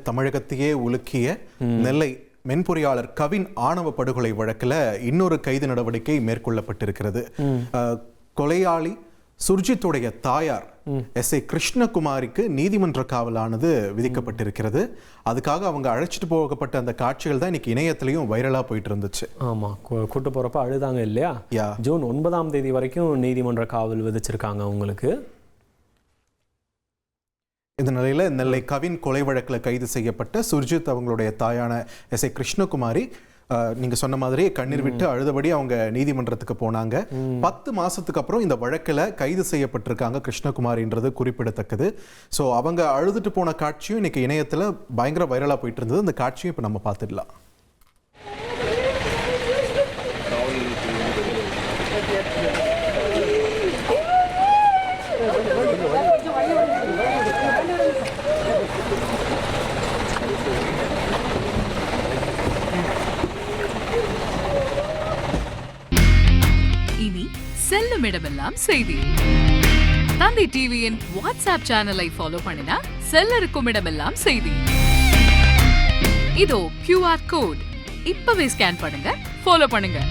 தமிழகத்தையே உலுக்கிய நெல்லை மென்பொறியாளர் கவின் ஆணவ படுகொலை வழக்கில் இன்னொரு கைது நடவடிக்கை மேற்கொள்ளப்பட்டிருக்கிறது. கொலையாளி சுர்ஜித்துடைய தாயார் எஸ்.ஏ. கிருஷ்ணகுமாரிக்கு நீதிமன்ற காவலானது விதிக்கப்பட்டிருக்கிறது. அதுக்காக அவங்க அழைச்சிட்டு போகப்பட்ட அந்த காட்சிகள் தான் இன்னைக்கு இணையத்திலையும் வைரலா போயிட்டு இருந்துச்சு. ஆமா, கூட்டு போறப்ப அழுதாங்க இல்லையா? ஜூன் 9ஆம் தேதி வரைக்கும் நீதிமன்ற காவல் விதிச்சிருக்காங்க அவங்களுக்கு. இந்த நிலையில நெல்லை கவின் கொலை வழக்கில் கைது செய்யப்பட்ட சுர்ஜித் அவங்களுடைய தாயான எஸ்.ஏ. கிருஷ்ணகுமாரி நீங்க சொன்ன மாதிரி கண்ணீர் விட்டு அழுதபடி அவங்க நீதிமன்றத்துக்கு போனாங்க. 10 மாசத்துக்கு அப்புறம் இந்த வழக்கில் கைது செய்யப்பட்டிருக்காங்க கிருஷ்ணகுமாரின்றது குறிப்பிடத்தக்கது. ஸோ அவங்க அழுதுட்டு போன காட்சியும் இன்னைக்கு இணையத்தில் பயங்கர வைரலா போயிட்டு இருந்தது. அந்த காட்சியும் இப்போ நம்ம பார்த்துடலாம். இனி செல்லும் இடமெல்லாம் செய்தி. தந்தி டிவியின் வாட்ஸ்அப் சேனலை ஃபாலோ பண்ணினா செல்ல இருக்கும் இடமெல்லாம் செய்தி. இதோ QR கோட் இப்பவே ஸ்கேன் பண்ணுங்க, ஃபாலோ பண்ணுங்க.